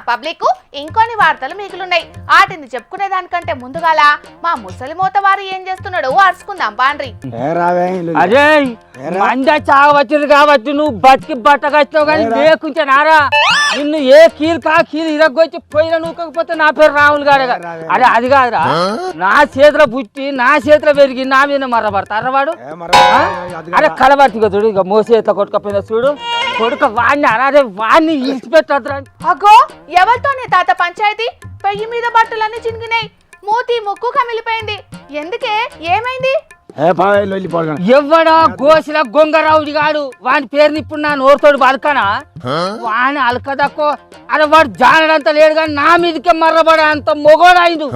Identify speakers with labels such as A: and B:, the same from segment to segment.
A: Public ఇంకొన్ని వార్తలు మిగిలిన్నాయి. వాటిని చెప్పుకునే దానికంటే ముందుగాల మా ముసలి మోత వారు ఏం చేస్తున్నాడు అరుచుకుందాం పాండ్రి.
B: అరే మంద చావచ్చు కాబట్టి నువ్వు బతికి బట్టకొచ్చావు కానీ లేకుంటే నారా నిన్ను ఏ కీలు కా కీలు ఇరగొచ్చి పోయిన నూకపోతే నా పేరు రాహుల్ గారు. అరే అది కాదురా, నా చేతిలో పుట్టి నా చేతిలో పెరిగి నా మీద మర్రబడతారా వాడు? అరే కలబట్టి చూడు, ఇక మోసేత కొట్టుకపోయినా చూడు కొడుక వాడిని అరే వాడిని ఇచ్చిపెట్టద్దురా.
A: అగో ఎవరితోనే తాత పంచాయతీ? పెయ్యి మీద బట్టలన్నీ చినిగినాయి, మూతి ముక్కు కమిలిపోయింది. ఎందుకే ఏమైంది?
B: ఎవడో గోసిల గొంగరావుడి గాడు వాని పేరుని ఇప్పుడు నా నోరుతోడు బలకనా? వాని అలకదక్కో అరే వాడు జానడంత లేడు కానీ నా మీదకే మర్రబడ అంత మొగోడాయిండు.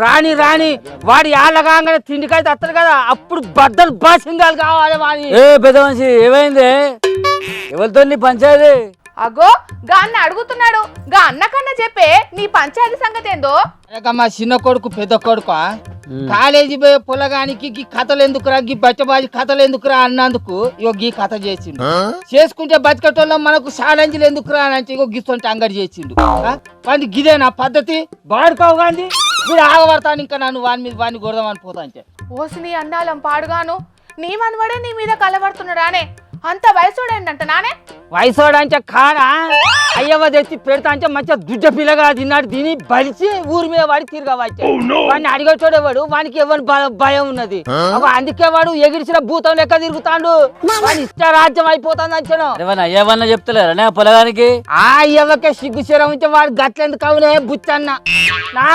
B: రాని రాని వాడి ఆళ్ళగానే తిండికైతే వస్తాడు కదా, అప్పుడు బద్దలు బాసింగాలు కావాలి వాని.
C: ఏ పెద్ద మనిషి ఏమైంది? ఎవరితో నీ పంచాయతీ?
A: అగో గా అన్న అడుగుతున్నాడు, గా అన్నకన్నా చెప్పే నీ పంచాయతీ సంగతి ఏందో.
B: మా చిన్న కొడుకు పెద్ద కొడుకు కాలేజీ పోయే పొలగానికి గీ కథలు ఎందుకురా, గీ బచ్చబాజీ కథలు ఎందుకురా అన్నందుకు ఇగో గీ కథ చేసిండు. చేసుకుంటే బతికటోళ్ళం మనకు ఛాలెంజ్లు ఎందుకురా అని అంటే ఇగో గిసొంటి అంగడి చేసిండు. వాడిని గిదేనా పద్ధతి? బాడుకోవు గాంధీ వీడు ఆగబడతాను ఇంకా నన్ను వాడిని కొడదామని పోతా అంటే.
A: ఓసి నీ అన్నాలం పాడుగాను, నీ మనవడే నీ మీద కలబడుతున్నాడానే? అంత వయసుడేందంట నానే?
B: వయసోడంటే కాడా అయ్యవ తెచ్చి పెడతా అంటే మంచిగా దుడ్డ పిల్లగా తిన్నాడు, తిని బలిసి ఊరి మీద వాడి తిరగవచ్చు. వాడిని అడిగేటోడేవాడు, వానికి ఎవరి భయం ఉన్నది. అందుకే వాడు ఎగిరిసిన భూతం లెక్క తిరుగుతాడు. వాడి ఇష్ట అయిపోతాను అంచను.
C: అయ్యవన్నా చెప్తలేరా పొలగానికి?
B: ఆ అయ్యవకే సిగ్గు శరం ఉంటే వాడు గట్లెందుకు అవునే బుచ్చన్న నా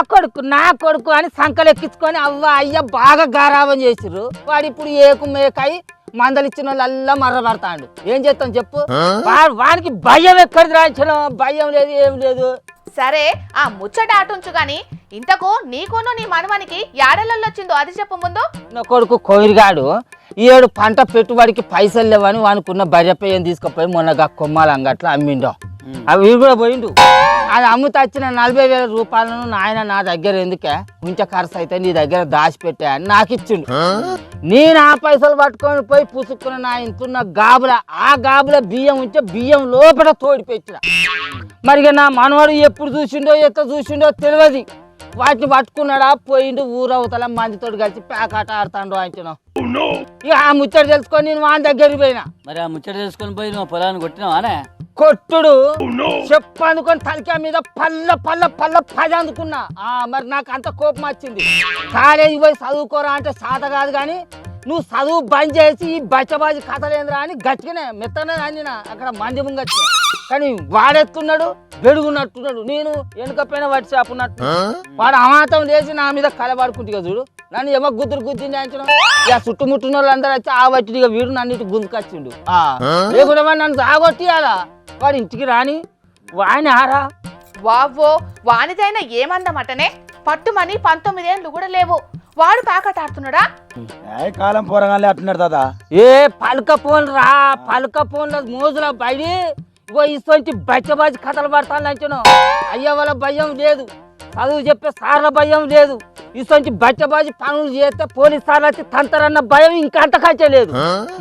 B: కొడుకు అని సంకలు ఎక్కించుకొని అవ్వ అయ్య బాగా గారాబం చేసిర్రు. వాడు ఇప్పుడు ఏకు మేకాయి మందలిచ్చిన వాళ్ళల్లా మర్రబడతాడు. ఏం చేస్తాం చెప్పు? వానికి భయం ఎక్కడిది రాయించడం? భయం లేదు ఏం లేదు.
A: సరే ఆ ముచ్చట ఆటుంచు గాని, ఇంతకు నీకును నీ మనవనికి యాడలలో వచ్చిందో అది చెప్పు ముందు.
B: నా కొడుకు కోయిరిగాడు ఈ ఏడు పంట పెట్టుబడికి పైసలు లేవని వానుకున్న బర్రెపయ్యని తీసుకుపోయి మొన్నగా కొమ్మాల అంగట్లో అమ్మిండో. అవి కూడా పోయిండు. అది అమ్ముతా వచ్చిన 40,000 రూపాయలను నాయన నా దగ్గర ఎందుకే ఉంచ ఖర్చు అయితే నీ దగ్గర దాచిపెట్టా అని నాకు ఇచ్చిండు. నేను ఆ పైసలు పట్టుకొని పోయి పుసుక్కున్న నా ఇంతున్న గాబుల ఆ గాబుల బియ్యం ఉంటే బియ్యం లోపల తోడిపెట్టిన. మరి నా మనవాడు ఎప్పుడు చూసిండో ఎట్లా చూసిండో తెలియదు. వాటిని పట్టుకున్నాడా పోయిండు ఊరవతల మందితోటి కలిసి పేకాట ఆడుతాడు అంటున్నావు. ఇక ఆ ముచ్చట తెలుసుకొని నేను వాని దగ్గరికి పోయినా.
C: మరి ఆ ముచ్చట తెలుసుకొని పోయి నువ్వు పొలాన్ని కొట్టినావానే?
B: కొట్టుడు చెప్పు అందుకొని తలకా మీద పళ్ళ అందుకున్నా. మరి నాకు అంత కోపం వచ్చింది. కాలేజీ పోయి చదువుకోరా అంటే సాత కాదు కానీ నువ్వు చదువు బంద్ చేసి ఈ బచ్చబాజీ కథలేంద్రా అని గట్టిగానే మెత్తనే అందిన అక్కడ మంది ముంగచ్చిన. కానీ వాడెత్తున్నాడు వెడుగున్నట్టున్నాడు, నేను వెనుకపోయినా వాటి చేపున్నట్టు. వాడు అమాతం లేచి నా మీద కలబడుకుంటుగా చూడు, నన్ను ఏమో గుద్దింది అంచడం. ఇక చుట్టుముట్టిన వాళ్ళందరూ వచ్చి ఆ బట్టి వీడు నన్ను ఇటు గుంజుకొచ్చిండు. లేకుండా వాడు నన్ను సాగొట్టియాలా? వాడు ఇంటికి రాని వాడిని ఆరా.
A: వావ్వో వానిదైనా ఏమందమటనే? పట్టుమని 19 ఏళ్ళు కూడా లేవు, వాడు ప్యాకెట్ ఆడుతున్నాడా?
D: కాలం పోరగానే అట్టున్నాడు దాదా.
B: ఏ పలక పోను రా, పలక పోన్ల మోజుల బయడి ఇగో ఇటువంటి బచ్చబాజీ కథలు పడతాను అంచను. అయ్య వాళ్ళ భయం లేదు, చదువు చెప్పే సార్ల భయం లేదు. ఇటువంటి బచ్చబాజీ పనులు చేస్తే పోలీస్ సార్లు వచ్చి తంతరన్న భయం ఇంకా అంతకంటే లేదు.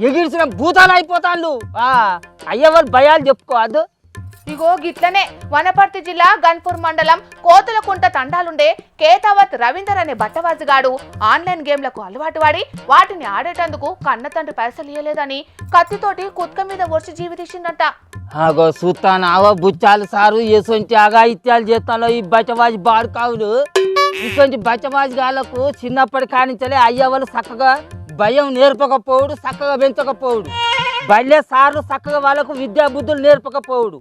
B: ఎగిరిసిన భూతాలు అయిపోతాను. అయ్య వాళ్ళ భయాలు చెప్పుకోవద్దు.
A: ఇగో గిట్లనే వనపర్తి జిల్లా గన్పూర్ మండలం కోతులకుంట తండాలుండే కేతావత్ రవీందర్ అనే బట్టవాజుగాడు ఆన్లైన్ గేమ్లకు అలవాటు వాడి వాటిని ఆడేటందుకు కన్న తండ్రి పైసలు ఇయ్యలేదని కత్తితోటి కుత్క మీద వర్షి జీవి తీసిందంట.
B: ఆగో చూస్తానావో బుచ్చాలు సారు ఎసొంటి అగాయిత్యాలు చేస్తాలో ఈ బచ్చబాజీ బాడుకావులు. ఇటువంటి బచ్చబాజీ గాళ్ళకు చిన్నప్పటి కానించలే అయ్య వాళ్ళు చక్కగా భయం నేర్పకపోవుడు, చక్కగా పెంచకపోవుడు. బల్లె సార్లు చక్కగా వాళ్ళకు విద్యా బుద్ధులు నేర్పకపోవుడు.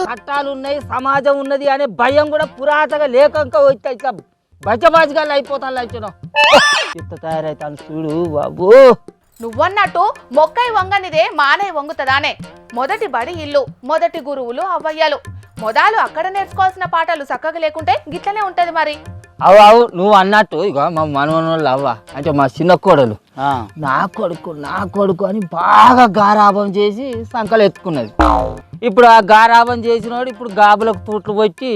B: చట్టాలు ఉన్నాయి, సమాజం ఉన్నది అనే భయం కూడా పురాతగా లేకంగా వచ్చా ఇట్లా బచ్చబాజిగాళ్ళు అయిపోతాను అంచను. ఇంత తయారైతాను చూడు బాబు.
A: నువ్వన్నట్టు మొక్కై వంగనిదే మానై వంగుతదానే. మొదటి బడి ఇల్లు, మొదటి గురువులు అవ్వయ్యాలు. మొదలు అక్కడ నేర్చుకోవాల్సిన పాఠాలు చక్కగా లేకుంటే గిట్లనే ఉంటది మరి.
B: అవు నువ్వు అన్నట్టు ఇక మా మనవళ్ళు అవ్వ అంటే మా చిన్న కోడలు నా కొడుకు అని బాగా గారాబం చేసి సంకలు ఎత్తుకున్నది. ఇప్పుడు ఆ గారాబం చేసినోడు ఇప్పుడు గాబులకు తూట్లు వచ్చి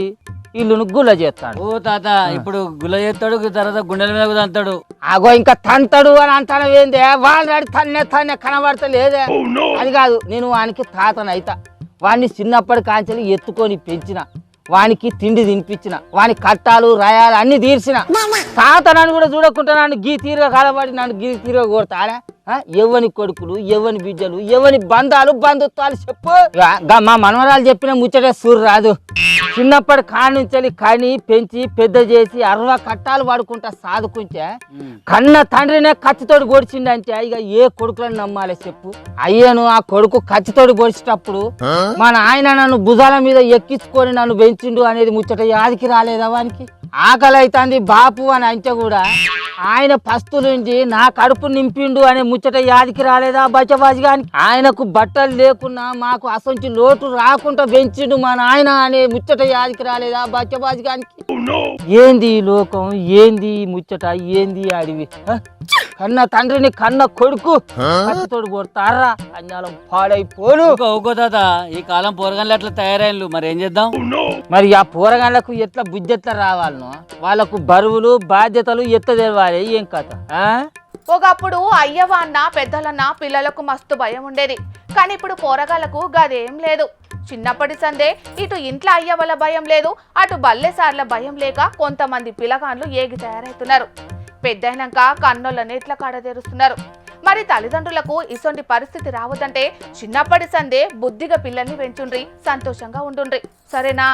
B: ఇల్లును గుల్ల చేస్తాడు.
C: ఓ తాత ఇప్పుడు గుల్ల చేస్తాడు, తర్వాత గుండెల మీద తంతాడు.
B: అగో ఇంకా తంతాడు అని అంటాను ఏందే? వాళ్ళు తన్నే కనబడతలేదే. అది కాదు, నేను వానికి తాతనైతా. వాడిని చిన్నప్పటి కాంచెలు ఎత్తుకొని పెంచిన. వానికి తిండి తినిపించిన వాని కట్టాలు రాయాలు అన్ని తీర్చిన తాత నన్ను కూడా చూడకుండా నన్ను గీ తీరుగా కాలబడి నన్ను గీ తీరుగా కొడతారా ఎవని కొడుకులు ఎవని బిడ్డలు ఎవని బంధాలు బంధుత్వాలు చెప్పు మా మనవరాలు చెప్పిన ముచ్చట సూరు రాదు చిన్నప్పటి కానుంచి కని పెంచి పెద్ద చేసి అరవా కట్టాలు పడుకుంటా సాదుకుంటే కన్న తండ్రినే కత్తితోటి పొడిచిండంటే ఇక ఏ కొడుకులను నమ్మాలి చెప్పు అయ్యను ఆ కొడుకు కత్తితోటి పొడిచేటప్పుడు మన ఆయన నన్ను భుజాల మీద ఎక్కించుకొని నన్ను పెంచిండు అనేది ముచ్చట యాదికి రాలేదా వానికి ఆకలి అవుతుంది బాపు అని అంటే కూడా ఆయన పస్తులుండి నా కడుపు నింపిండు అనే ముచ్చట యాదికి రాలేదా బచ్చబాజిగానికి ఆయనకు బట్టలు లేకున్నా మాకు అసంచి లోటు రాకుండా పెంచిండు మా నాయన అనే ముచ్చట యాదికి రాలేదా బచ్చబాజిగానికి ఏంది ఈ లోకం ఏంది ఈ ముచ్చట ఏంది అడివి కన్న తండ్రిని కన్న కొడుకు కత్తితోడు కొడతారా అన్యాలం పాడైపోను
C: ఊకో తాత ఈ కాలం పోరగాళ్ళు అట్లా తయారైనలు మరి ఏం చేద్దాం
B: మరి ఆ పోరగాళ్ళకు ఎట్లా బుద్ధి ఎట్లా రావాలను వాళ్ళకు బరువులు బాధ్యతలు ఎత్త తెలవాలి ఏం కథ
A: ఒకప్పుడు అయ్యవ అన్న పెద్దలన్న పిల్లలకు మస్తు భయం ఉండేది కానీ ఇప్పుడు పోరగాళ్లకు గదేం లేదు చిన్నప్పటి సందే ఇటు ఇంట్లో అయ్యవల భయం లేదు అటు బల్లెసార్ల భయం లేక కొంతమంది పిల్లగాండ్లు ఏగి తయారవుతున్నారు పెద్దయినాక కన్నోళ్ళని ఎట్లా కాడతెరుస్తున్నారు మరి తల్లిదండ్రులకు ఇసొంటి పరిస్థితి రావద్దంటే చిన్నప్పటి సందే బుద్ధిగా పిల్లల్ని పెంచుండ్రి సంతోషంగా ఉండుండ్రి సరేనా